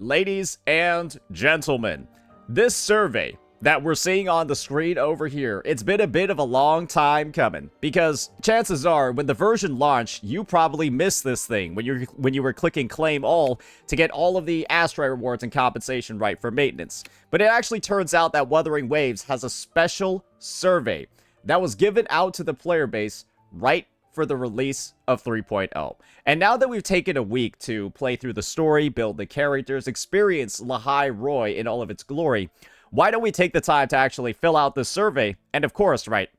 Ladies and gentlemen, this survey that we're seeing on the screen over here, it's been a bit of a long time coming, because chances are when the version launched, you probably missed this thing when you were clicking claim all to get all of the asteroid rewards and compensation right for maintenance. But it actually turns out that Wuthering Waves has a special survey that was given out to the player base right for the release of 3.0. And now that we've taken a week to play through the story, build the characters, experience Lahai Roy in all of its glory, why don't we take the time to actually fill out this survey and, of course, right,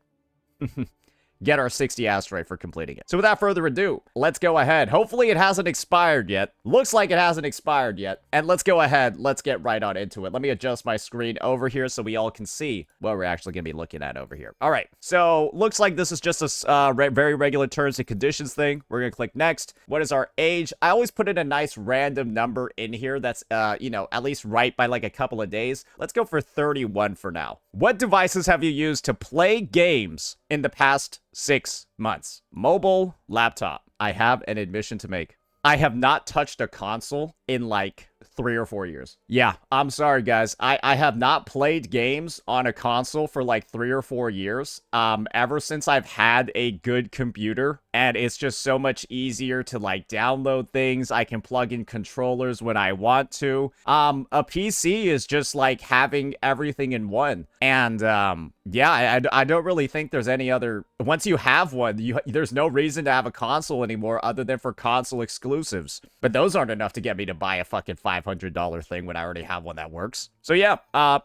get our 60 asteroid for completing it. So without further ado, let's go ahead. Hopefully it hasn't expired yet. Looks like it hasn't expired yet. And let's go ahead. Let's get right on into it. Let me adjust my screen over here so we all can see what we're actually going to be looking at over here. All right. So looks like this is just a very regular terms and conditions thing. We're going to click next. What is our age? I always put in a nice random number in here that's, at least right by like a couple of days. Let's go for 31 for now. What devices have you used to play games in the past 6 months? Mobile, laptop. I have an admission to make. I have not touched a console in like 3 or 4 years. Yeah, I'm sorry, guys. I have not played games on a console for like 3 or 4 years. Ever since I've had a good computer, and it's just so much easier to like download things. I can plug in controllers when I want to. A PC is just like having everything in one. And yeah, I don't really think there's any other. Once you have one, there's no reason to have a console anymore other than for console exclusives. But those aren't enough to get me to buy a fucking $500 thing when I already have one that works. So yeah,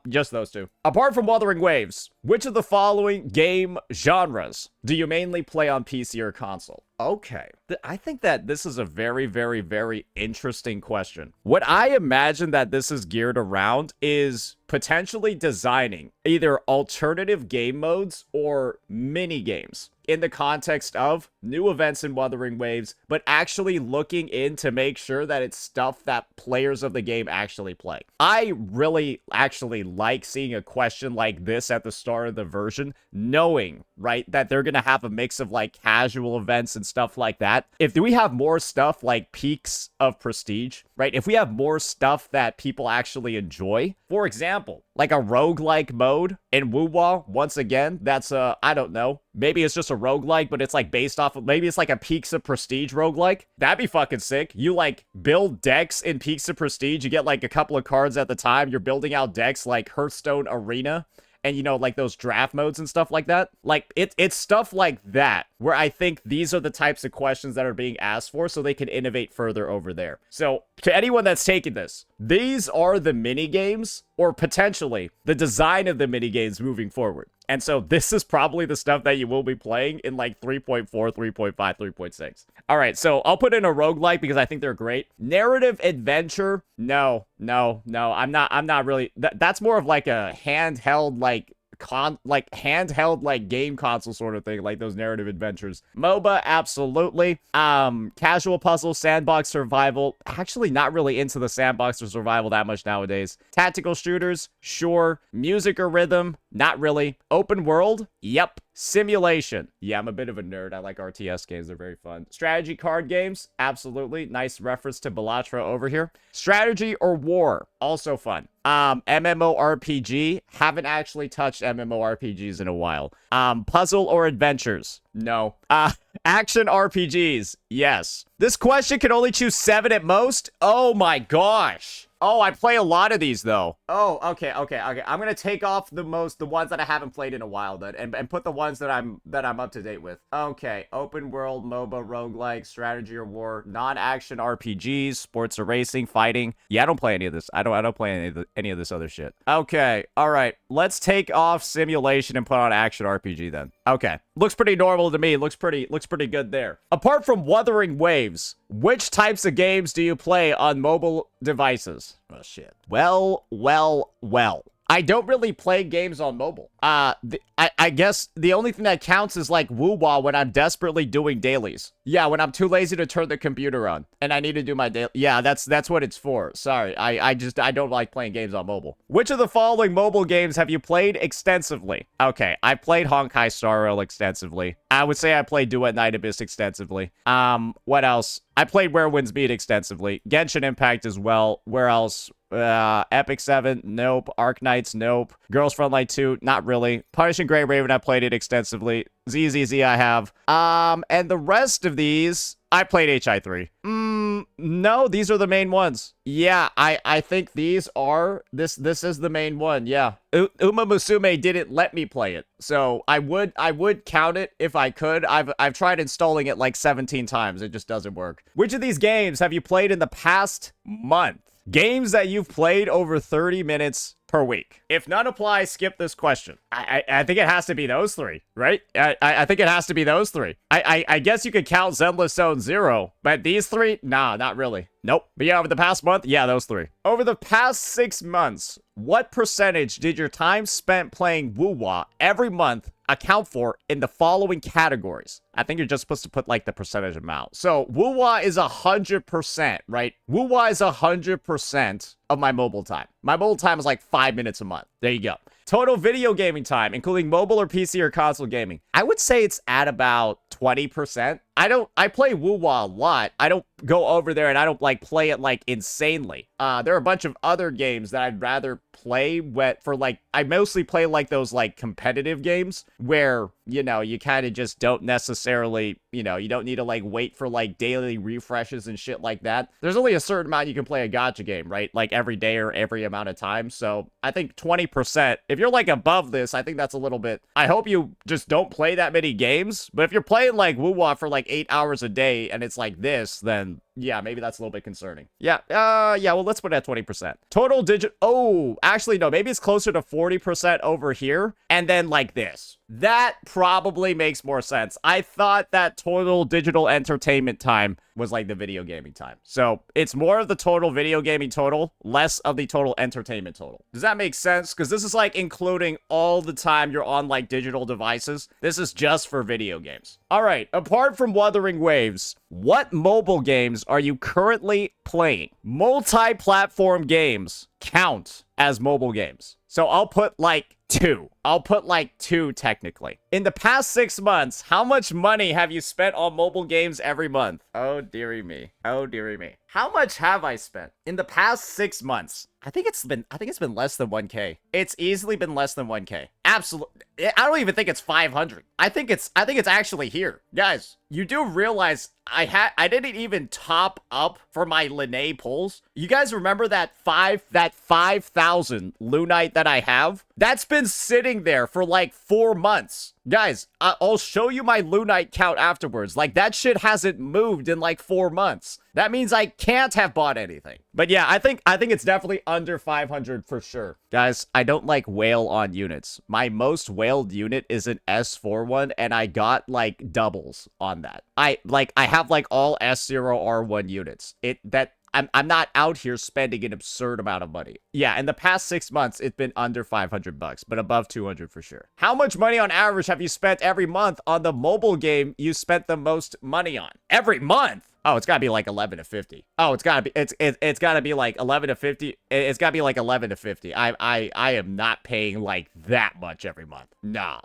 just those two. Apart from Wuthering Waves, which of the following game genres do you mainly play on PC or console? Okay, I think that this is a very, very, very interesting question. What I imagine that this is geared around is potentially designing either alternative game modes or mini games in the context of new events in Wuthering Waves, but actually looking in to make sure that it's stuff that players of the game actually play. I really actually like seeing a question like this at the start of the version, knowing, right, that they're going to have a mix of like casual events and stuff like that. If we have more stuff like peaks of prestige, right, if we have more stuff that people actually enjoy, for example, like a roguelike mode in Wuwa, once again, that's I don't know, maybe it's just a roguelike, but it's like based off of, maybe it's like a Peaks of Prestige roguelike. That'd be fucking sick. You like build decks in Peaks of Prestige, you get like a couple of cards at the time, you're building out decks like Hearthstone Arena, and, you know, like those draft modes and stuff like that. Like, it's stuff like that where I think these are the types of questions that are being asked for so they can innovate further over there. So, to anyone that's taking this, these are the mini games, or potentially the design of the mini games moving forward. And so this is probably the stuff that you will be playing in like 3.4, 3.5, 3.6. All right, so I'll put in a roguelike because I think they're great. Narrative adventure, no. I'm not really. That's more of like a handheld handheld game console sort of thing, like those narrative adventures. MOBA, absolutely. Casual puzzle, sandbox survival. Actually, not really into the sandbox or survival that much nowadays. Tactical shooters, sure. Music or rhythm, not really. Open world, yep. Simulation. Yeah, I'm a bit of a nerd. I like RTS games. They're very fun. Strategy card games. Absolutely. Nice reference to Bellatra over here. Strategy or war. Also fun. MMORPG. Haven't actually touched MMORPGs in a while. Puzzle or adventures. No. Action RPGs. Yes. This question can only choose 7 at most. Oh my gosh. Oh, I play a lot of these though. Oh, okay. I'm gonna take off the ones that I haven't played in a while then, and put the ones that I'm up to date with. Okay, open world, MOBA, roguelike, strategy or war, non-action RPGs, sports or racing, fighting. Yeah, I don't play any of this. I don't play any of this other shit. Okay, all right. Let's take off simulation and put on action RPG then. Okay, looks pretty normal to me. Looks pretty good there. Apart from Wuthering Waves, which types of games do you play on mobile devices? Oh, shit. Well. I don't really play games on mobile. I guess the only thing that counts is like woo-wah when I'm desperately doing dailies. Yeah, when I'm too lazy to turn the computer on and I need to do my daily. Yeah, that's what it's for. Sorry, I don't like playing games on mobile. Which of the following mobile games have you played extensively? Okay, I played Honkai Star Rail extensively. I would say I played Duet Night Abyss extensively. What else? I played Where Winds Meet extensively. Genshin Impact as well. Where else? Epic 7, nope. Arc Knights, nope. Girls Frontline 2, not really. Punishing Grey Raven, I played it extensively. ZZZ, I have. And the rest of these, I played HI3. No, these are the main ones. Yeah, I think these are, this is the main one, yeah. Uma Musume didn't let me play it, so I would count it if I could. I've tried installing it like 17 times, it just doesn't work. Which of these games have you played in the past month? Games that you've played over 30 minutes per week. If none apply, skip this question. I think it has to be those three, right? I think it has to be those three. I guess you could count Zenless Zone 0, but these three? Nah, not really. Nope. But yeah, over the past month, yeah, those three. Over the past 6 months, what percentage did your time spent playing Woo-Wah every month account for in the following categories? I think you're just supposed to put like the percentage amount. So Woo-Wah is 100%, right? Woo-Wah is 100% of my mobile time. My mobile time is like 5 minutes a month. There you go. Total video gaming time, including mobile or PC or console gaming. I would say it's at about 20%. I play Woo-Wah a lot. I don't go over there and I don't like play it like insanely. There are a bunch of other games that I'd rather play for like, I mostly play like those like competitive games where, you know, you kind of just don't necessarily, you know, you don't need to like wait for like daily refreshes and shit like that. There's only a certain amount you can play a gacha game, right? Like every day or every amount of time. So I think 20%, if you're like above this, I think that's a little bit, I hope you just don't play that many games. But if you're playing like Woo-Wah for like 8 hours a day and it's like this, then yeah, maybe that's a little bit concerning. Yeah, well, let's put it at 20%. Total digit, oh, actually, no, maybe it's closer to 40% over here, and then like this. That probably makes more sense. I thought that total digital entertainment time was like the video gaming time. So it's more of the total video gaming total, less of the total entertainment total. Does that make sense? Because this is like including all the time you're on like digital devices. This is just for video games. All right, apart from Wuthering Waves, what mobile games are you currently playing? Multi-platform games count as mobile games. So I'll put like 2. I'll put like 2 technically. In the past 6 months, how much money have you spent on mobile games every month? Oh dearie me. Oh dearie me. How much have I spent in the past 6 months? I think it's been less than 1K. It's easily been less than 1K. Absolutely. I don't even think it's 500. I think it's actually here. Guys, you do realize I didn't even top up for my Linné pulls. You guys remember that 5,000 Lunite that I have? That's been sitting there for like 4 months. Guys, I'll show you my Lunite count afterwards. Like, that shit hasn't moved in like 4 months. That means I can't have bought anything. But yeah, I think it's definitely under 500 for sure. Guys, I don't like whale on units. My most whaled unit is an S4 one, and I got like doubles on that. I have like all S0R1 units. I'm not out here spending an absurd amount of money. Yeah, in the past 6 months, it's been under 500 bucks, but above 200 for sure. How much money on average have you spent every month on the mobile game you spent the most money on? Every month? Oh, it's gotta be like 11 to 50. Oh, it's gotta be like 11 to 50. It's gotta be like 11 to 50. I am not paying like that much every month. Nah,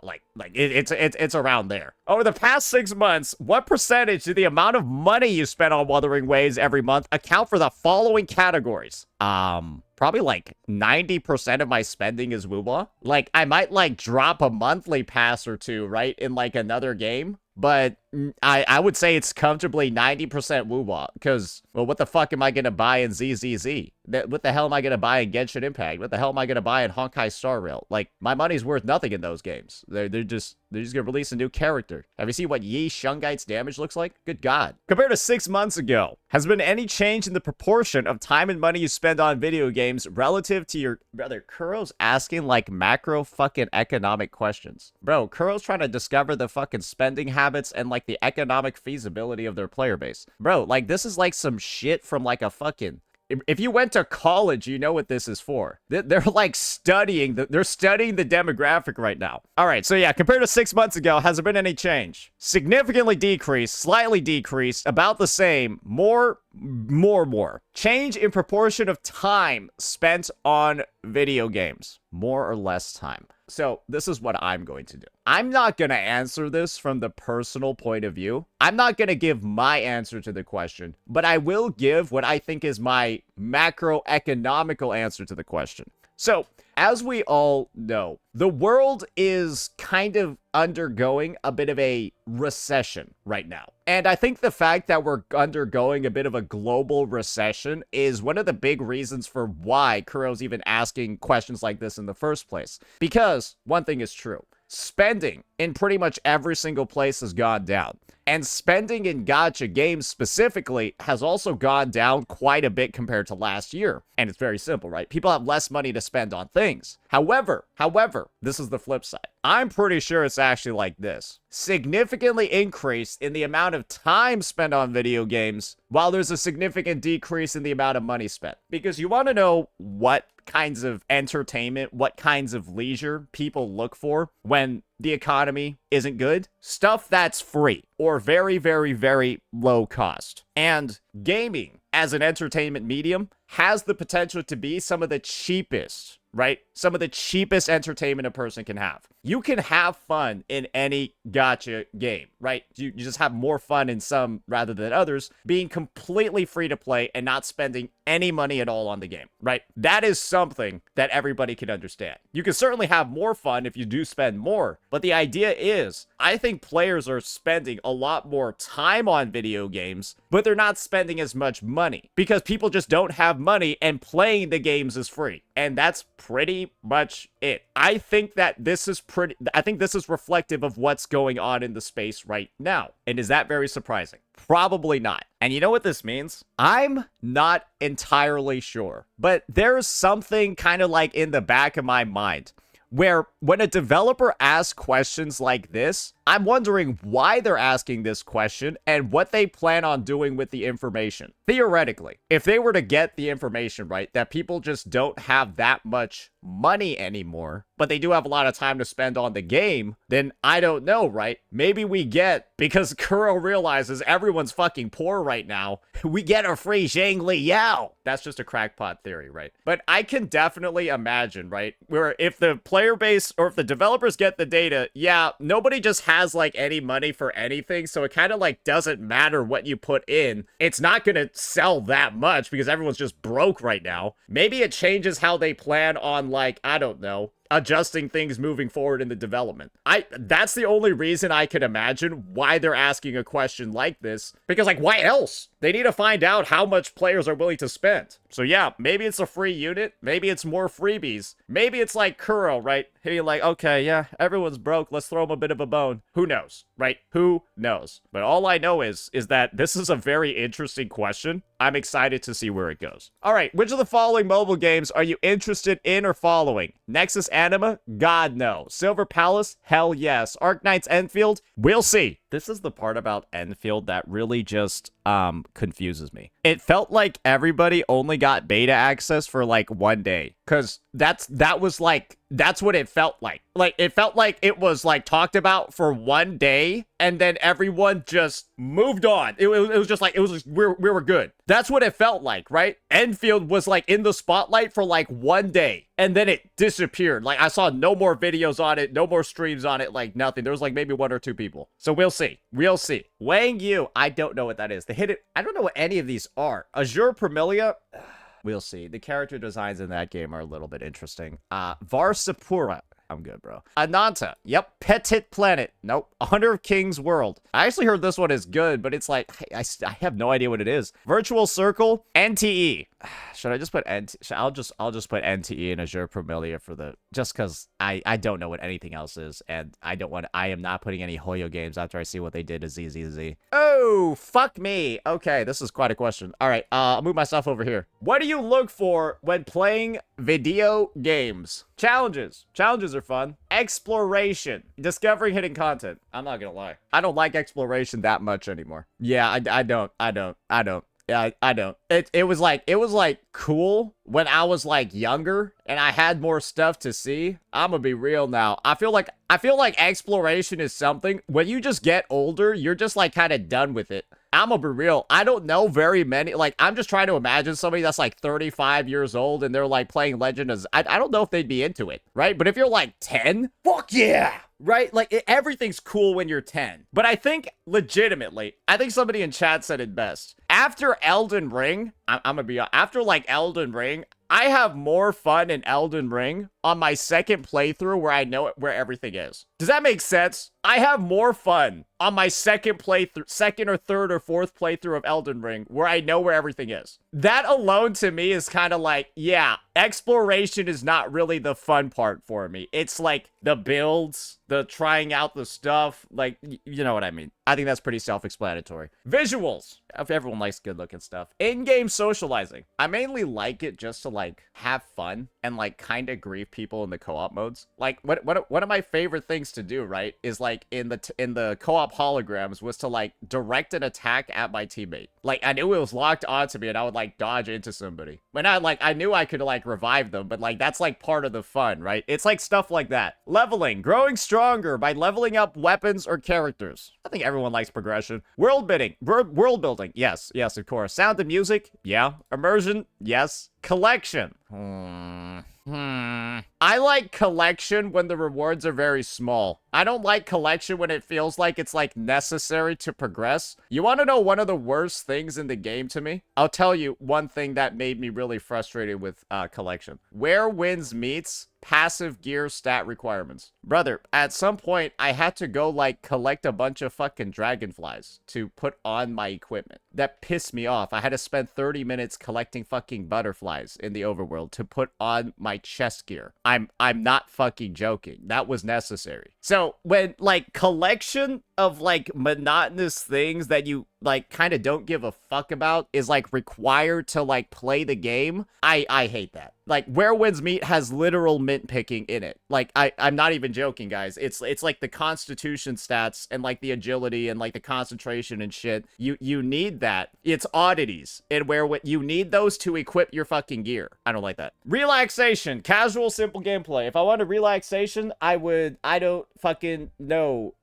it's around there. Over the past 6 months, what percentage did the amount of money you spent on Wuthering Waves every month account for the following categories? Probably like 90% of my spending is Woo-Wah. Like, I might like drop a monthly pass or two, right, in like another game. But I would say it's comfortably 90% Woo-Wah, because, well, what the fuck am I going to buy in ZZZ? What the hell am I going to buy in Genshin Impact? What the hell am I going to buy in Honkai Star Rail? Like, my money's worth nothing in those games. They're just going to release a new character. Have you seen what Yi Shungite's damage looks like? Good God. Compared to 6 months ago, has there been any change in the proportion of time and money you spend on video games relative to your... Brother, Kuro's asking, like, macro-fucking-economic questions. Bro, Kuro's trying to discover the fucking spending habits and, like, the economic feasibility of their player base. Bro, like, this is, like, some shit from, like, a fucking... If you went to college, you know what this is for. They're like studying they're studying the demographic right now. All right, so yeah, compared to 6 months ago, has there been any change? Significantly decreased, slightly decreased, about the same, more. Change in proportion of time spent on video games. More or less time. So this is what I'm going to do. I'm not going to answer this from the personal point of view. I'm not going to give my answer to the question, but I will give what I think is my macroeconomical answer to the question. So, as we all know, the world is kind of undergoing a bit of a recession right now. And I think the fact that we're undergoing a bit of a global recession is one of the big reasons for why Kuro's even asking questions like this in the first place. Because one thing is true. Spending in pretty much every single place has gone down. And spending in gacha games specifically has also gone down quite a bit compared to last year. And it's very simple, right? People have less money to spend on things. However, this is the flip side. I'm pretty sure it's actually like this. Significantly increased in the amount of time spent on video games, while there's a significant decrease in the amount of money spent. Because you want to know what kinds of entertainment, what kinds of leisure people look for when the economy isn't good? Stuff that's free or very, very, very low cost. And gaming as an entertainment medium has the potential to be some of the cheapest, right? Some of the cheapest entertainment a person can have. You can have fun in any gacha game, right? You just have more fun in some rather than others, being completely free to play and not spending any money at all on the game, right? That is something that everybody can understand. You can certainly have more fun if you do spend more, but the idea is, I think players are spending a lot more time on video games, but they're not spending as much money because people just don't have money and playing the games is free. And that's pretty much it. I think this is reflective of what's going on in the space right now. And is that very surprising? Probably not. And you know what this means? I'm not entirely sure, but there's something kind of like in the back of my mind where when a developer asks questions like this, I'm wondering why they're asking this question and what they plan on doing with the information. Theoretically, if they were to get the information right, that people just don't have that much money anymore, but they do have a lot of time to spend on the game, then I don't know, right? Maybe we get, because Kuro realizes everyone's fucking poor right now, we get a free Zhangli Yao. That's just a crackpot theory, right? But I can definitely imagine, right, where if the player base or if the developers get the data, yeah, nobody just has like any money for anything, so it kind of like doesn't matter what you put in. It's not gonna sell that much because everyone's just broke right now. Maybe it changes how they plan on, like, I don't know, adjusting things moving forward in the development. That's the only reason I could imagine why they're asking a question like this, because like, why else? They need to find out how much players are willing to spend. So yeah, maybe it's a free unit, maybe it's more freebies, maybe it's like Kuro, right? He's like, okay, yeah, everyone's broke, let's throw them a bit of a bone. Who knows, right? Who knows? But all I know is that this is a very interesting question. I'm excited to see where it goes. All right, which of the following mobile games are you interested in or following? Nexus Anima? God no. Silver Palace? Hell yes. Arknight's Enfield? We'll see. This is the part about Enfield that really just confuses me. It felt like everybody only got beta access for like one day, because that's what it felt like. Like, it felt like it was like talked about for one day and then everyone just moved on. It was just like, we were good. That's what it felt like, right? Enfield was like in the spotlight for like one day and then it disappeared. Like, I saw no more videos on it, no more streams on it, like nothing. There was like maybe one or two people. So we'll see. We'll see. Wang Yu, I don't know what that is. I don't know what any of these are. Azure Premilia? We'll see. The character designs in that game are a little bit interesting. Varsapura. I'm good, bro. Ananta. Yep. Petit Planet. Nope. Honor of Kings World. I actually heard this one is good, but it's like, I have no idea what it is. Virtual Circle. NTE. Should I just put I'll just put NTE and Azure Premilia for the, just because I don't know what anything else is, and I am not putting any Hoyo games after I see what they did to ZZZ. Oh, fuck me. Okay, this is quite a question. All right, I'll move myself over here. What do you look for when playing video games? Challenges. Challenges are fun. Exploration. Discovering hidden content. I'm not gonna lie. I don't like exploration that much anymore. Yeah, I don't. Yeah, I don't. It was like cool when I was like younger and I had more stuff to see. I'm gonna be real now. I feel like exploration is something when you just get older, you're just like kind of done with it. I'm gonna be real. I don't know very many. Like, I'm just trying to imagine somebody that's like 35 years old and they're like playing Legend of. I don't know if they'd be into it, right? But if you're like 10, fuck yeah, right? Like, everything's cool when you're 10. But I think legitimately, I think somebody in chat said it best. After Elden Ring, I'm gonna be after like Elden Ring, I have more fun in Elden Ring on my second playthrough where I know where everything is. Does that make sense? I have more fun on my second playthrough, second or third or fourth playthrough of Elden Ring where I know where everything is. That alone to me is kind of like, yeah, exploration is not really the fun part for me. It's like the builds, the trying out the stuff, like, you know what I mean. I think that's pretty self-explanatory. Visuals. Everyone likes good looking stuff. In-game socializing. I mainly like it just to like have fun and like kind of grief people in the co-op modes. Like one of my favorite things to do, right, is like in the co-op holograms was to like direct an attack at my teammate. Like, I knew it was locked onto me and I would like dodge into somebody. When I knew I could like revive them, but like that's like part of the fun, right? It's like stuff like that. Leveling, growing stronger by leveling up weapons or characters. I think everyone likes progression. World building. Yes, of course. Sound and music. Yeah. Immersion. Yes. Collection. I like collection when the rewards are very small. I don't like collection when it feels like it's like necessary to progress. You want to know one of the worst things in the game to me? I'll tell you one thing that made me really frustrated with collection. Where wins meets passive gear stat requirements. Brother, at some point, I had to go, like, collect a bunch of fucking dragonflies to put on my equipment. That pissed me off. I had to spend 30 minutes collecting fucking butterflies in the overworld to put on my chest gear. I'm not fucking joking. That was necessary. So, when, like, collection of, like, monotonous things that you, like, kind of don't give a fuck about is, like, required to, like, play the game, I hate that. Like, Where Winds Meet has literal mint picking in it. Like, I'm not even joking, guys. It's like the constitution stats and like the agility and like the concentration and shit. You need that. It's oddities. And you need those to equip your fucking gear. I don't like that. Relaxation. Casual, simple gameplay. If I wanted relaxation, I don't fucking know.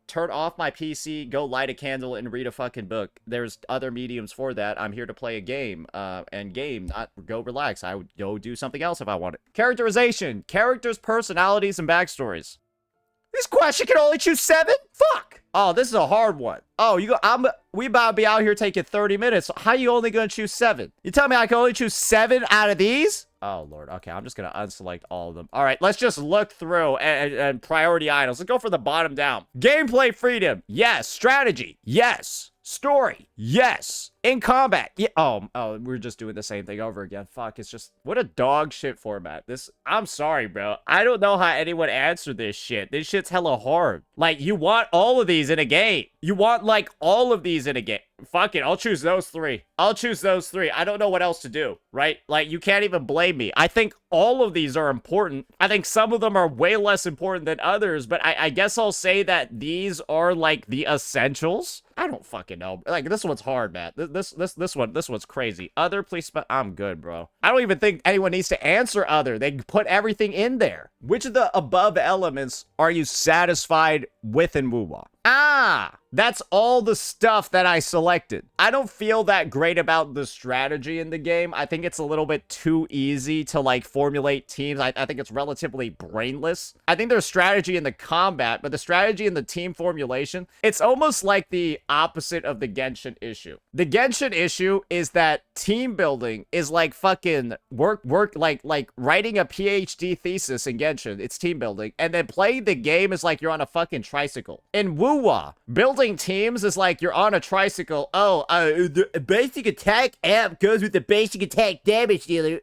Turn off my PC, go light a candle and read a fucking book. There's other mediums for that. I'm here to play a game. And game, not go relax. I would go do something else if I wanted. Characterization. Characters, personalities, and backstories. This question can only choose 7? Fuck! Oh, this is a hard one. Oh, we about to be out here taking 30 minutes. How you only gonna choose 7? You tell me I can only choose 7 out of these? Oh, Lord. Okay, I'm just gonna unselect all of them. All right, let's just look through and priority items. Let's go for the bottom down. Gameplay freedom. Yes. Strategy. Yes. Story. Yes. In combat. Yeah. Oh, we're just doing the same thing over again. Fuck, it's just, what a dog shit format. I'm sorry, bro. I don't know how anyone answered this shit. This shit's hella hard. Like, you want all of these in a game. You want, like, all of these in a game. Fuck it, I'll choose those 3. I don't know what else to do, right? Like, you can't even blame me. I think all of these are important. I think some of them are way less important than others, but I guess I'll say that these are, like, the essentials. I don't fucking know. Like, this one's hard, man. This one's crazy. Other, please, I'm good, bro. I don't even think anyone needs to answer other. They put everything in there. Which of the above elements are you satisfied with in Wuwa? That's all the stuff that I selected. I don't feel that great about the strategy in the game. I think it's a little bit too easy to, like, formulate teams. I think it's relatively brainless. I think there's strategy in the combat, but the strategy in the team formulation, it's almost like the opposite of the Genshin issue. The Genshin issue is that team building is like fucking work, like writing a PhD thesis in Genshin. It's team building. And then playing the game is like you're on a fucking tricycle. In Wuwa, building teams is like you're on a tricycle. The basic attack amp goes with the basic attack damage dealer.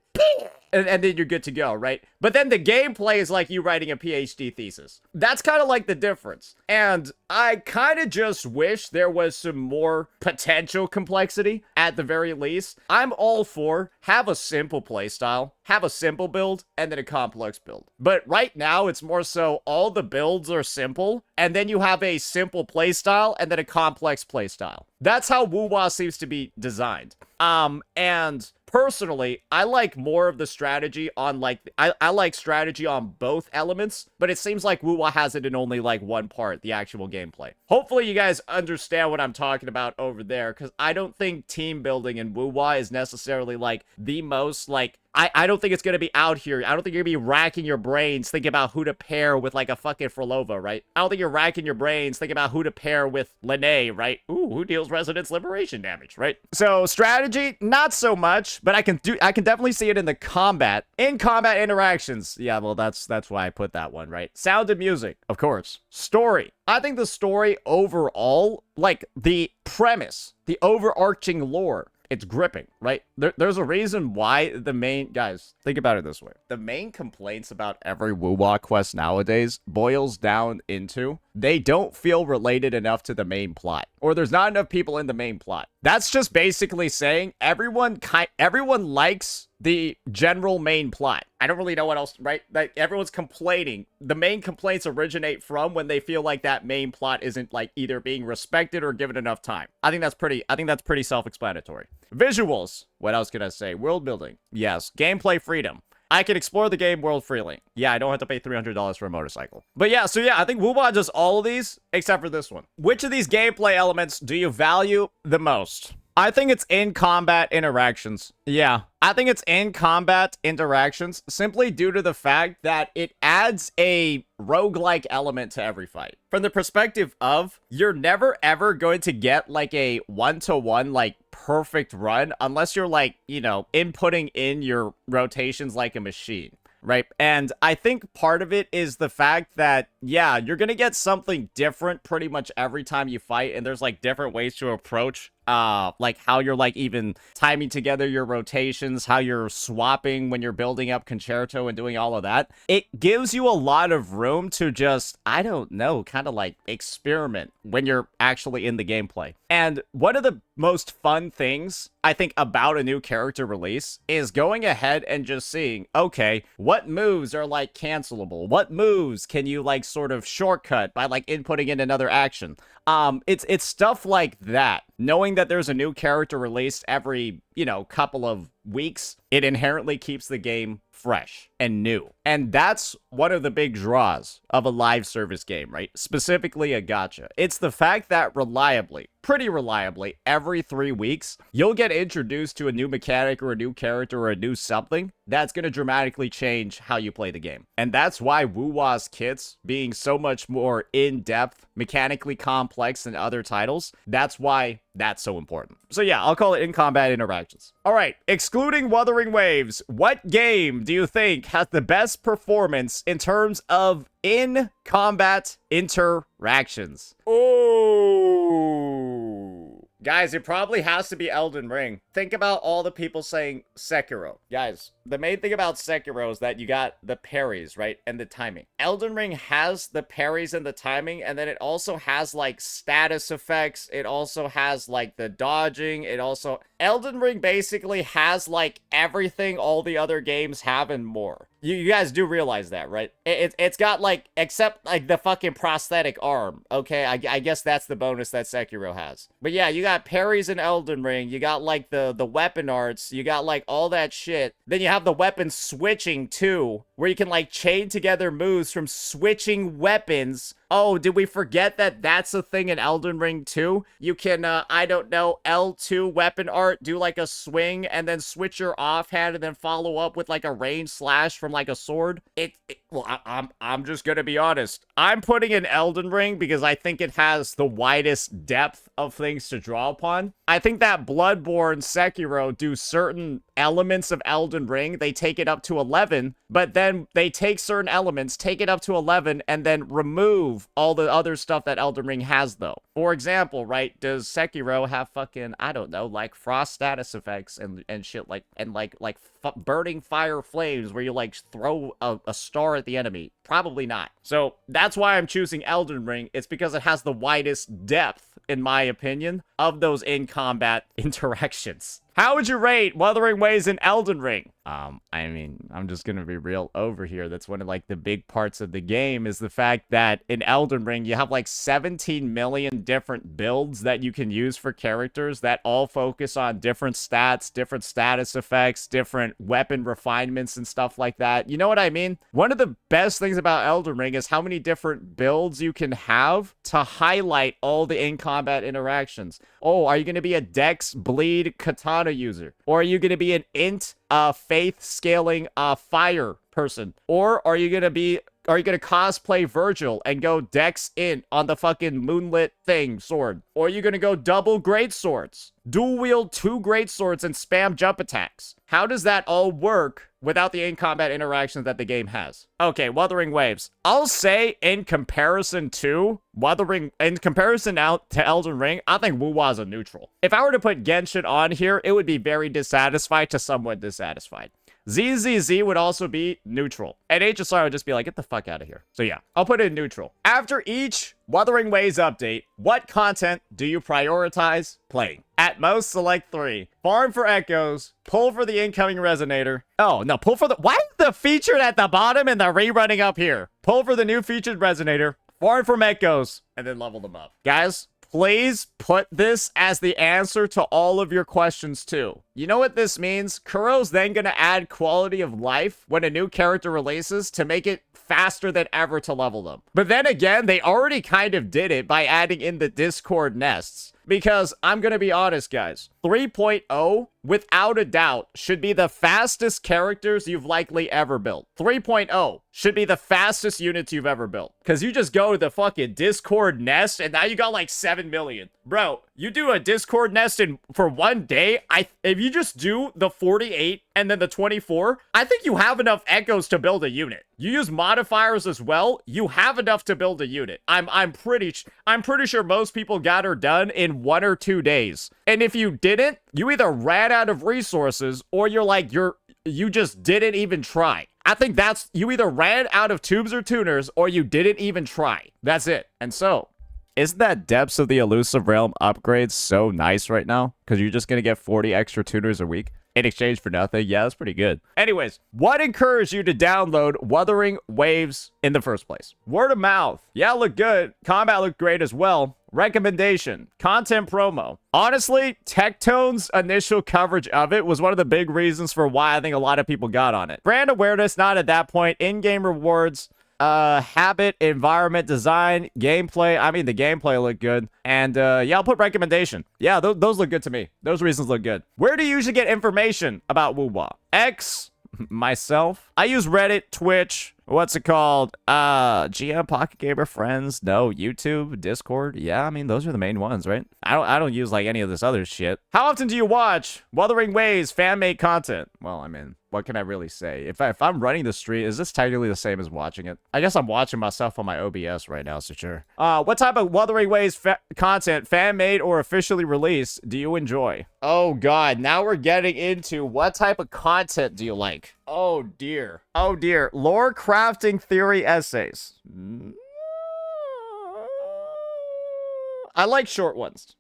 and then you're good to go, right? But then the gameplay is like you writing a PhD thesis. That's kind of like the difference. And I kind of just wish there was some more potential complexity at the very least. I'm all for have a simple playstyle, have a simple build, and then a complex build. But right now, it's more so all the builds are simple, and then you have a simple playstyle and then a complex playstyle. That's how Wuwa seems to be designed. And personally, I like more of the strategy on like, I like strategy on both elements, but it seems like Wuwa has it in only like one part, the actual gameplay. Hopefully you guys understand what I'm talking about over there, because I don't think team building in Wuwa is necessarily like the most like, I don't think it's going to be out here. I don't think you're going to be racking your brains thinking about who to pair with like a fucking Frolova, right? I don't think you're racking your brains thinking about who to pair with Lene, right? Ooh, who deals Resonance Liberation damage, right? So strategy, not so much, but I can definitely see it in the combat. In combat interactions. Yeah, well, that's why I put that one, right? Sound and music, of course. Story. I think the story overall, like the premise, the overarching lore, it's gripping, right? There's a reason why the main... Guys, think about it this way. The main complaints about every Wuwa quest nowadays boils down into they don't feel related enough to the main plot. Or there's not enough people in the main plot. That's just basically saying everyone likes the general main plot. I don't really know what else, right? Like, everyone's complaining. The main complaints originate from when they feel like that main plot isn't like either being respected or given enough time. I think that's pretty self-explanatory. Visuals. What else can I say? World building. Yes. Gameplay freedom. I can explore the game world freely. Yeah, I don't have to pay $300 for a motorcycle. But yeah, so yeah, I think Wuwa does all of these except for this one. Which of these gameplay elements do you value the most? I think it's in-combat interactions. Yeah, I think it's in-combat interactions simply due to the fact that it adds a roguelike element to every fight. From the perspective of, you're never ever going to get like a one-to-one like perfect run unless you're like, you know, inputting in your rotations like a machine. Right? And I think part of it is the fact that, yeah, you're gonna get something different pretty much every time you fight, and there's like different ways to approach like how you're like even timing together your rotations, how you're swapping when you're building up concerto and doing all of that. It gives you a lot of room to just, I don't know, kind of like experiment when you're actually in the gameplay. And one of the most fun things I think about a new character release is going ahead and just seeing, okay, what moves are like cancelable? What moves can you like sort of shortcut by like inputting in another action? It's stuff like that. Knowing that there's a new character released every, you know, couple of weeks, it inherently keeps the game fresh and new. And that's one of the big draws of a live service game, right? Specifically a gacha. It's the fact that reliably, pretty reliably, every 3 weeks, you'll get introduced to a new mechanic or a new character or a new something that's going to dramatically change how you play the game. And that's why Wuwa's kits being so much more in-depth, mechanically complex than other titles, that's why that's so important. So yeah, I'll call it in-combat interactions. All right, excluding Wuthering Waves, what game do you think has the best performance in terms of in-combat interactions? Ooh. Guys, it probably has to be Elden Ring. Think about all the people saying Sekiro. Guys, the main thing about Sekiro is that you got the parries, right? And the timing. Elden Ring has the parries and the timing, and then it also has, like, status effects. It also has, like, the dodging. Elden Ring basically has, like, everything all the other games have and more. You guys do realize that, right? It's got, like, except, like, the fucking prosthetic arm, okay? I guess that's the bonus that Sekiro has. But yeah, you got parries in Elden Ring. You got, like, the weapon arts. You got, like, all that shit. Then you have the weapon switching, too, where you can, like, chain together moves from switching weapons. Oh, did we forget that that's a thing in Elden Ring too? You can, I don't know, L2 weapon art, do like a swing, and then switch your offhand, and then follow up with like a range slash from like a sword. Well, I'm just gonna be honest. I'm putting in Elden Ring because I think it has the widest depth of things to draw upon. I think that Bloodborne, Sekiro do certain elements of Elden Ring. They take it up to 11, but then they take certain elements, take it up to 11, and then remove of all the other stuff that Elden Ring has, though. For example, right, does Sekiro have fucking, I don't know, like frost status effects and shit, like, and like burning fire flames where you like throw a star at the enemy? Probably not. So that's why I'm choosing Elden Ring. It's because it has the widest depth, in my opinion, of those in-combat interactions. How would you rate Wuthering Waves in Elden Ring? I mean, I'm just gonna be real over here. That's one of, like, the big parts of the game is the fact that in Elden Ring, you have, like, 17 million different builds that you can use for characters that all focus on different stats, different status effects, different weapon refinements and stuff like that. You know what I mean? One of the best things about Elden Ring is how many different builds you can have to highlight all the in-combat interactions. Oh, are you gonna be a Dex Bleed Katana user? Or are you gonna be an int faith scaling fire person? Or are you gonna cosplay Virgil and go Dex int on the fucking moonlit thing sword? Or are you gonna go double great swords, dual wield 2 great swords and spam jump attacks? How does that all work without the in-combat interactions that the game has? Okay, Wuthering Waves. I'll say in comparison to out to Elden Ring, I think Wuwa is a neutral. If I were to put Genshin on here, it would be very dissatisfied to somewhat dissatisfied. ZZZ would also be neutral. And HSR would just be like, get the fuck out of here. So yeah, I'll put it in neutral. After each Wuthering Waves update, what content do you prioritize playing? At most, select 3. Farm for echoes, pull for the incoming resonator. Oh, no, pull for the... Why is the featured at the bottom and the rerunning up here? Pull for the new featured resonator, farm for echoes, and then level them up. Guys, please put this as the answer to all of your questions too. You know what this means? Kuro's then gonna add quality of life when a new character releases to make it faster than ever to level them. But then again, they already kind of did it by adding in the Discord nests. Because I'm gonna be honest, guys, 3.0, without a doubt, should be the fastest characters you've likely ever built. 3.0 should be the fastest units you've ever built. Because you just go to the fucking Discord nest, and now you got like 7 million. Bro, you do a Discord nest for one day, if you just do the 48 and then the 24, I think you have enough echoes to build a unit. You use modifiers as well, you have enough to build a unit. I'm pretty sure most people got her done in 1 or 2 days. And if you didn't, you either ran out of resources or you just didn't even try. I think you either ran out of tubes or tuners or you didn't even try. That's it. And so, isn't that Depths of the Elusive Realm upgrade so nice right now? Because you're just going to get 40 extra tuners a week in exchange for nothing. Yeah, that's pretty good. Anyways, what encouraged you to download Wuthering Waves in the first place? Word of mouth. Yeah, looked good. Combat looked great as well. Recommendation. Content promo. Honestly, Tectone's initial coverage of it was one of the big reasons for why I think a lot of people got on it. Brand awareness, not at that point. In-game rewards. Habit, environment, design, gameplay. I mean, the gameplay looked good. And, yeah, I'll put recommendation. Yeah, those look good to me. Those reasons look good. Where do you usually get information about Wuwa? X, myself. I use Reddit, Twitch, what's it called? GM, Pocket Gamer, Friends, no, YouTube, Discord. Yeah, I mean, those are the main ones, right? I don't use, like, any of this other shit. How often do you watch Wuthering Waves fan-made content? Well, I mean, what can I really say? If I'm running the stream, is this technically the same as watching it? I guess I'm watching myself on my OBS right now, so sure. What type of Wuthering Waves content, fan-made or officially released, do you enjoy? Oh, God. Now we're getting into what type of content do you like? Oh, dear. Oh, dear. Lore crafting theory essays. I like short ones.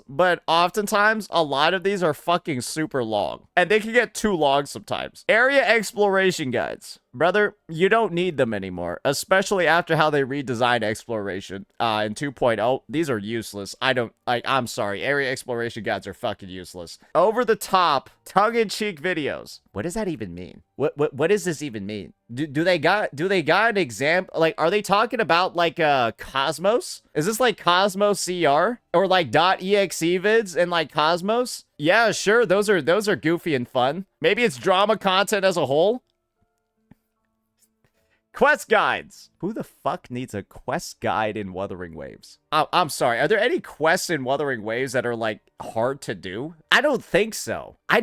But oftentimes, a lot of these are fucking super long. And they can get too long sometimes. Area exploration guides. Brother, you don't need them anymore, especially after how they redesigned exploration in 2.0. These are useless. I'm sorry. Area exploration guides are fucking useless. Over the top, tongue-in-cheek videos. What does that even mean? What does this even mean? Do they got an example? Like, are they talking about like Cosmos? Is this like Cosmos CR or like .exe vids and like Cosmos? Yeah, sure. Those are goofy and fun. Maybe it's drama content as a whole. Quest guides. Who the fuck needs a quest guide in Wuthering Waves? I'm sorry. Are there any quests in Wuthering Waves that are like hard to do? I don't think so. I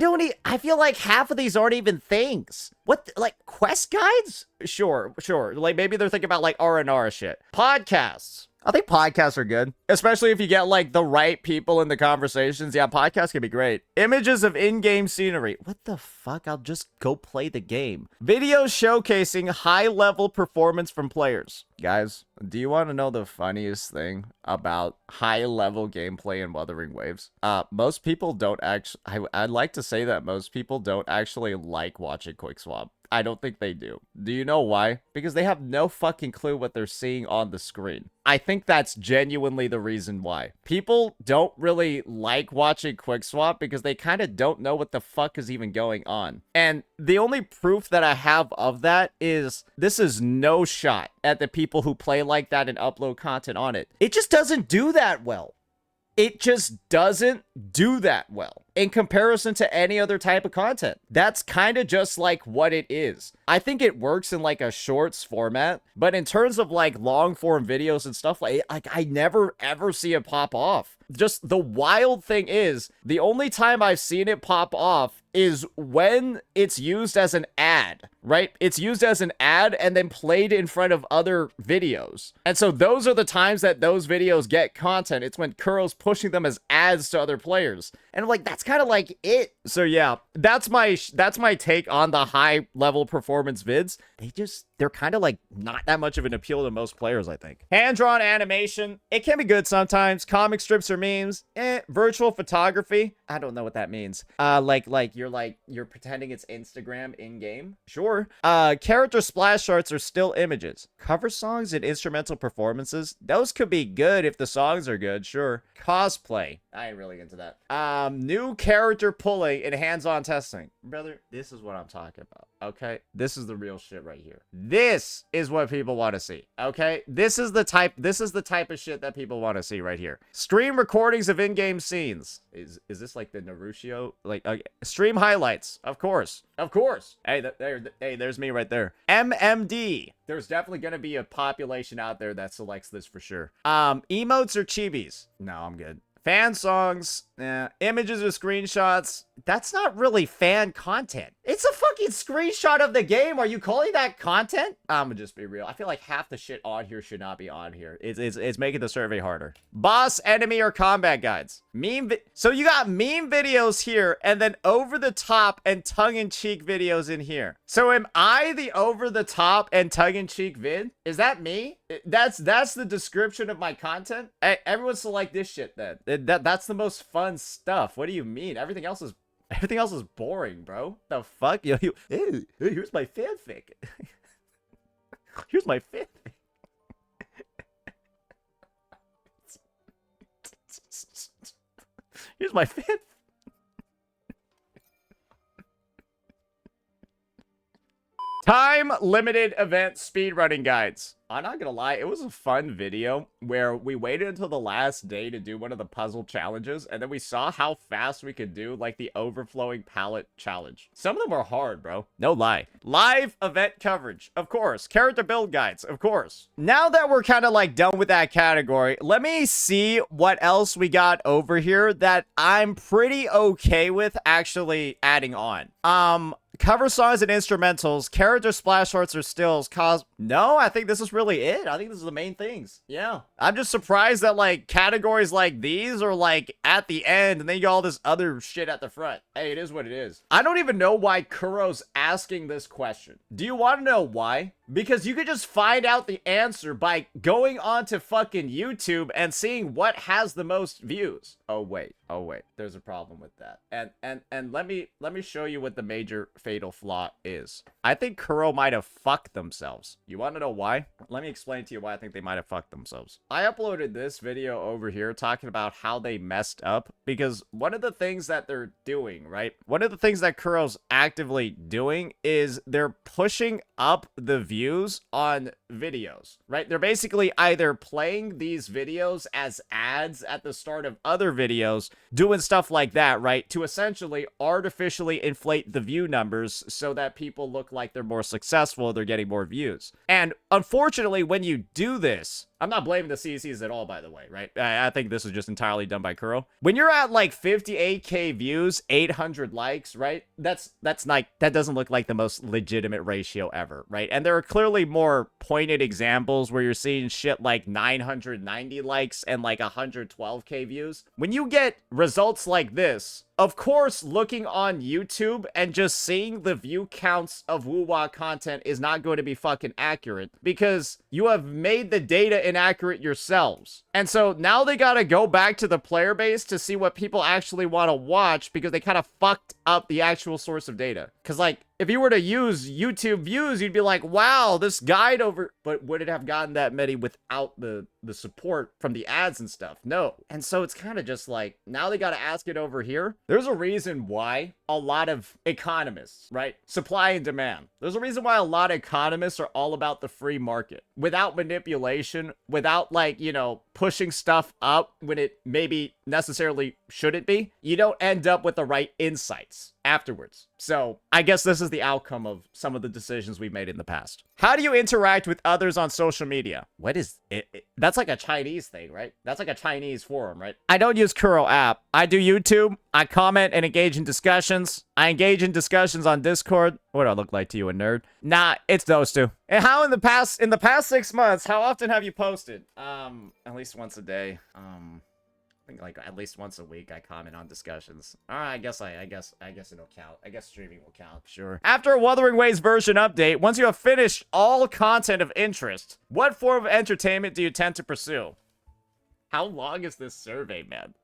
feel like half of these aren't even things. Like quest guides? Sure. Like, maybe they're thinking about, like, R&R shit. Podcasts. I think podcasts are good, especially if you get, like, the right people in the conversations. Yeah, podcasts can be great. Images of in-game scenery. What the fuck? I'll just go play the game. Videos showcasing high-level performance from players. Guys, do you want to know the funniest thing about high-level gameplay in Wuthering Waves? Most people don't actually... I'd like to say that most people don't actually like watching QuickSwap. I don't think they do. Do you know why? Because they have no fucking clue what they're seeing on the screen. I think that's genuinely the reason why. People don't really like watching QuickSwap because they kind of don't know what the fuck is even going on. And the only proof that I have of that is this is no shot at the people who play like that and upload content on it. It just doesn't do that well. It just doesn't do that well in comparison to any other type of content. That's kind of just like what it is. I think it works in like a shorts format, but in terms of like long form videos and stuff like I never ever see it pop off. Just the wild thing is the only time I've seen it pop off is when it's used as an ad, right? It's used as an ad and then played in front of other videos. And so those are the times that those videos get content. It's when Kuro's pushing them as ads to other players. And I'm like, that's kind of like it. So yeah, that's my take on the high level performance vids. They're kind of like not that much of an appeal to most players, I think. Hand-drawn animation, it can be good sometimes. Comic strips or memes, virtual photography, I don't know what that means. You're pretending it's Instagram in-game, sure. Character splash arts are still images. Cover songs and instrumental performances, those could be good if the songs are good, sure. Cosplay, I ain't really into that. New character pulling and hands-on testing. Brother, this is what I'm talking about, okay? This is the real shit right here. This is what people want to see, okay? This is the type of shit that people want to see right here. Stream recordings of in-game scenes. Is this like the Naruto? Like, stream highlights, of course. Hey, there's me right there. MMD. There's definitely gonna be a population out there that selects this for sure. Emotes or chibis? No, I'm good. Fan songs, images or screenshots. That's not really fan content. It's a fucking screenshot of the game. Are you calling that content? I'm gonna just be real. I feel like half the shit on here should not be on here. It's making the survey harder. Boss, enemy, or combat guides. So you got meme videos here, and then over the top and tongue-in-cheek videos in here. So am I the over the top and tongue-in-cheek vid? Is that me? That's the description of my content. Hey, everyone select this shit then. That's the most fun stuff. What do you mean? Everything else is boring, bro. The fuck? Hey, here's my fanfic. Here's my fanfic. Here's my fanfic. Time limited event speedrunning guides. I'm not gonna lie, it was a fun video where we waited until the last day to do one of the puzzle challenges, and then we saw how fast we could do, like, the overflowing palette challenge. Some of them were hard, bro. No lie. Live event coverage, of course. Character build guides, of course. Now that we're kind of, like, done with that category, let me see what else we got over here that I'm pretty okay with actually adding on. Cover songs and instrumentals, character splash arts or stills, No, I think this is really it. I think this is the main things. Yeah. I'm just surprised that, like, categories like these are, like, at the end, and then you got all this other shit at the front. Hey, it is what it is. I don't even know why Kuro's asking this question. Do you want to know why? Because you could just find out the answer by going onto fucking YouTube and seeing what has the most views. Oh wait, there's a problem with that. And let me show you what the major fatal flaw is. I think Kuro might have fucked themselves. You want to know why? Let me explain to you why I think they might have fucked themselves. I uploaded this video over here talking about how they messed up, because one of the things that they're doing, right? One of the things that Kuro's actively doing is they're pushing up the views on videos, right? They're basically either playing these videos as ads at the start of other videos, doing stuff like that, right? To essentially artificially inflate the view numbers so that people look like they're more successful, they're getting more views. And unfortunately, when you do this, I'm not blaming the CCs at all, by the way, right? I think this is just entirely done by Kuro. When you're at like 58k views, 800 likes, right? That's like, that doesn't look like the most legitimate ratio ever, right? And there are clearly more pointed examples where you're seeing shit like 990 likes and like 112k views. When you get results like this, of course, looking on YouTube and just seeing the view counts of woo-wah content is not going to be fucking accurate because you have made the data inaccurate yourselves. And so now they gotta go back to the player base to see what people actually want to watch because they kind of fucked up the actual source of data. Because, like, if you were to use YouTube views, you'd be like, wow, this guide over... But would it have gotten that many without the support from the ads and stuff? No. And so it's kind of just like, now they got to ask it over here. There's a reason why a lot of economists, right? Supply and demand. There's a reason why a lot of economists are all about the free market. Without manipulation, without, like, you know, pushing stuff up when it maybe necessarily shouldn't be, you don't end up with the right insights afterwards. So I guess this is the outcome of some of the decisions we've made in the past. How do you interact with others on social media? What is it? That's like a Chinese thing, right? That's like a Chinese forum, right? I don't use Kuro app. I do YouTube. I comment and engage in discussions. I engage in discussions on Discord. What do I look like to you, a nerd? Nah, it's those two. And how in the past 6 months, how often have you posted? At least once a day. I think like at least once a week I comment on discussions. I guess it'll count. I guess streaming will count. Sure. After a Wuthering Waves version update, once you have finished all content of interest, what form of entertainment do you tend to pursue? How long is this survey, man?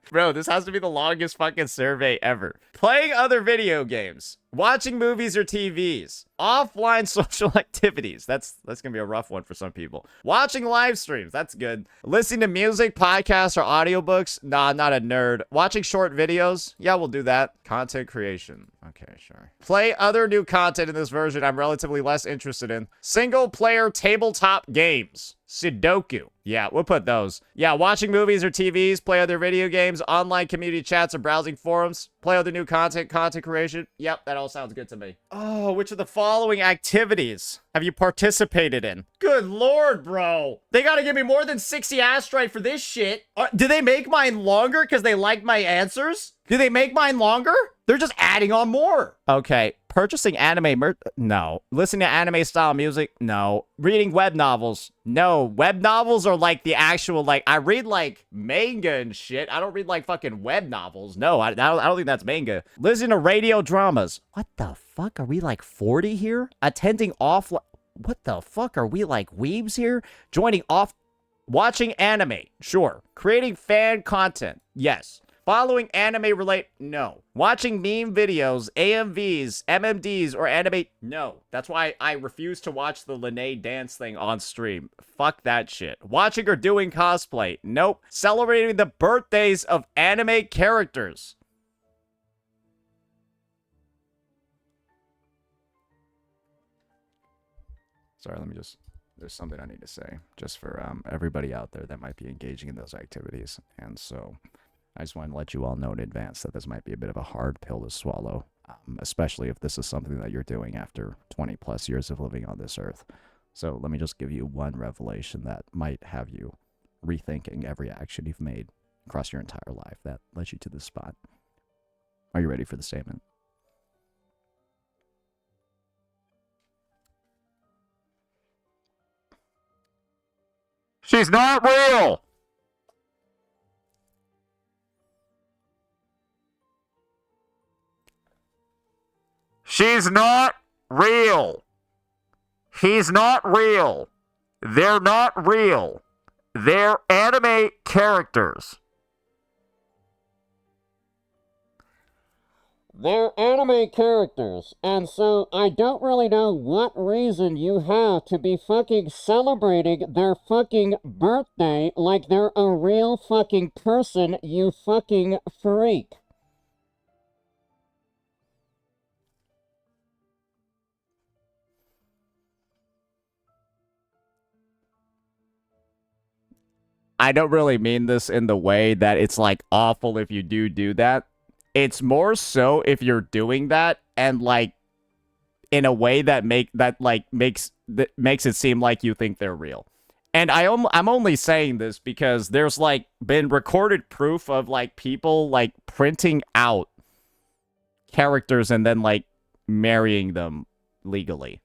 Bro, this has to be the longest fucking survey ever. Playing other video games, watching movies or TVs, offline social activities. That's gonna be a rough one for some people. Watching live streams, that's good. Listening to music, podcasts, or audiobooks. Nah, not a nerd. Watching short videos. Yeah, we'll do that. Content creation. Okay, sure. Play other new content in this version I'm relatively less interested in. Single player tabletop games. Sudoku. Yeah, we'll put those. Yeah, watching movies or TVs, play other video games, online community chats or browsing forums, play other new content creation. Yep, that all sounds good to me. Oh, which of the following activities have you participated in? Good lord, bro. They gotta give me more than 60 asteroid for this shit. Did they make mine longer because they liked my answers? Did they make mine longer? They're just adding on more. Okay. Purchasing anime no. Listening to anime style music? No. Reading web novels? No. Web novels are like the actual, like, I read like manga and shit. I don't read like fucking web novels. No, I don't think that's manga. Listening to radio dramas. What the fuck? Are we like 40 here? Attending offline. What the fuck? Are we like weebs here? Joining off. Watching anime? Sure. Creating fan content? Yes. Following anime relate? No. Watching meme videos, AMVs, MMDs, or anime? No. That's why I refuse to watch the Lene dance thing on stream. Fuck that shit. Watching or doing cosplay? Nope. Celebrating the birthdays of anime characters? Sorry, let me just... There's something I need to say just for everybody out there that might be engaging in those activities. And so... I just want to let you all know in advance that this might be a bit of a hard pill to swallow, especially if this is something that you're doing after 20 plus years of living on this earth. So let me just give you one revelation that might have you rethinking every action you've made across your entire life that led you to this spot. Are you ready for the statement? She's not real! She's not real. He's not real. They're not real. They're anime characters. They're anime characters, and so I don't really know what reason you have to be fucking celebrating their fucking birthday like they're a real fucking person, you fucking freak. I don't really mean this in the way that it's like awful if you do that. It's more so if you're doing that and like in a way that makes it seem like you think they're real. And I'm only saying this because there's like been recorded proof of like people like printing out characters and then like marrying them legally.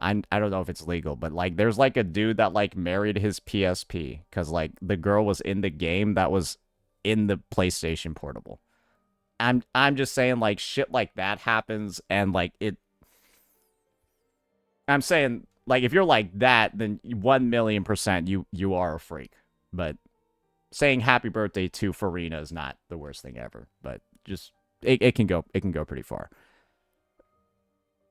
I don't know if it's legal, but like there's like a dude that like married his PSP because like the girl was in the game that was in the PlayStation Portable. I'm just saying like shit like that happens, and like I'm saying like if you're like that, then 1,000,000% you are a freak. But saying happy birthday to Farina is not the worst thing ever. But just it can go pretty far.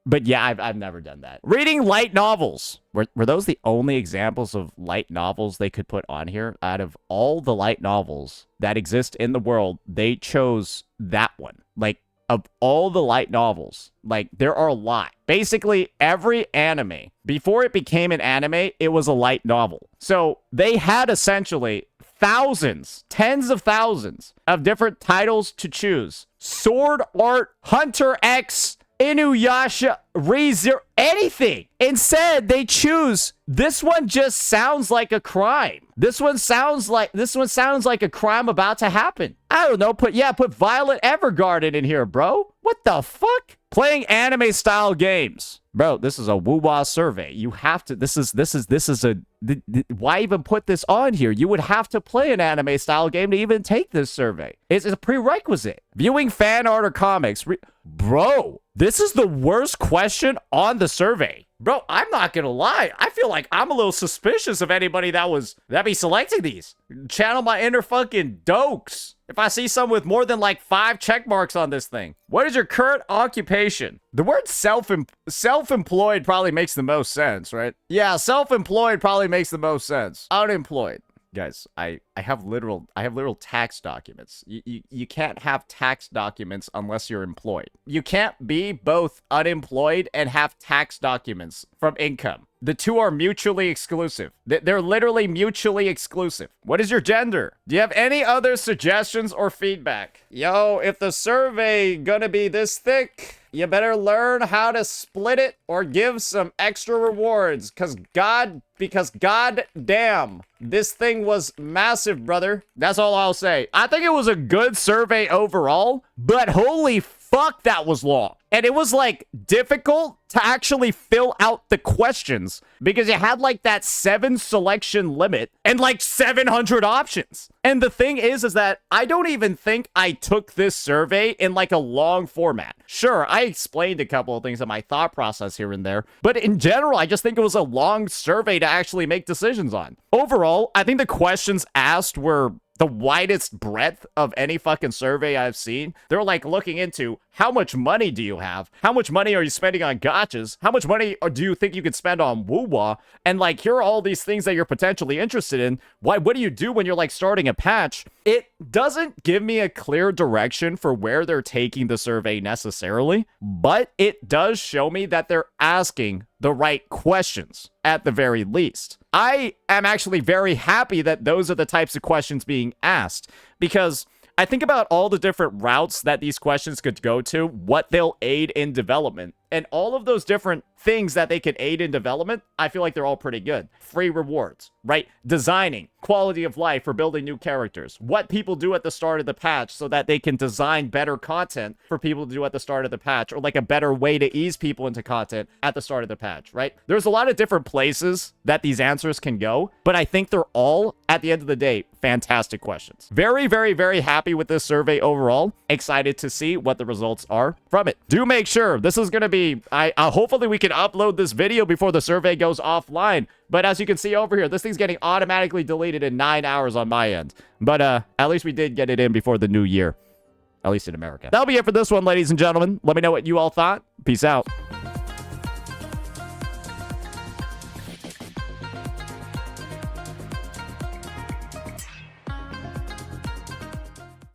But yeah, I've never done that. Reading light novels. Were those the only examples of light novels they could put on here? Out of all the light novels that exist in the world, they chose that one. Like, of all the light novels, like, there are a lot. Basically, every anime, before it became an anime, it was a light novel. So they had essentially thousands, tens of thousands of different titles to choose. Sword Art, Hunter X, Inuyasha, ReZero, anything. Instead, they choose, this one just sounds like a crime. This one sounds like a crime about to happen. I don't know, put Violet Evergarden in here, bro. What the fuck? Playing anime style games. Bro, this is a woo-wah survey. You have to, why even put this on here? You would have to play an anime style game to even take this survey. It's a prerequisite. Viewing fan art or comics. Bro, this is the worst question on the survey. Bro, I'm not gonna lie. I feel like I'm a little suspicious of anybody that be selecting these. Channel my inner fucking dokes if I see someone with more than like 5 check marks on this thing. What is your current occupation? The word self-employed probably makes the most sense, right? Yeah, self-employed probably makes the most sense. Unemployed. Guys, I have literal tax documents. You can't have tax documents unless you're employed. You can't be both unemployed and have tax documents from income. The two are mutually exclusive. They're literally mutually exclusive. What is your gender? Do you have any other suggestions or feedback? Yo, if the survey gonna be this thick, you better learn how to split it or give some extra rewards. Because god damn, this thing was massive, brother. That's all I'll say. I think it was a good survey overall, but holy fuck, that was long. And it was like difficult to actually fill out the questions because you had like that 7 selection limit and like 700 options. And the thing is that I don't even think I took this survey in like a long format. Sure, I explained a couple of things in my thought process here and there, but in general, I just think it was a long survey to actually make decisions on. Overall, I think the questions asked were the widest breadth of any fucking survey I've seen. They're like looking into how much money do you have? How much money are you spending on gachas? How much money do you think you could spend on woo-wah? And like, here are all these things that you're potentially interested in. What do you do when you're like starting a patch? It doesn't give me a clear direction for where they're taking the survey necessarily, but it does show me that they're asking the right questions at the very least. I am actually very happy that those are the types of questions being asked, because I think about all the different routes that these questions could go to, what they'll aid in development, and all of those different things that they could aid in development, I feel like they're all pretty good. Free rewards, right? Designing, quality of life for building new characters, what people do at the start of the patch so that they can design better content for people to do at the start of the patch, or like a better way to ease people into content at the start of the patch, right? There's a lot of different places that these answers can go, but I think they're all, at the end of the day, fantastic questions. Very, very, very happy with this survey overall. Excited to see what the results are from it. Do make sure, this is going to be, hopefully we can upload this video before the survey goes offline. But as you can see over here, this thing's getting automatically deleted in 9 hours on my end. But at least we did get it in before the new year, at least in America. That'll be it for this one, ladies and gentlemen. Let me know what you all thought. Peace out.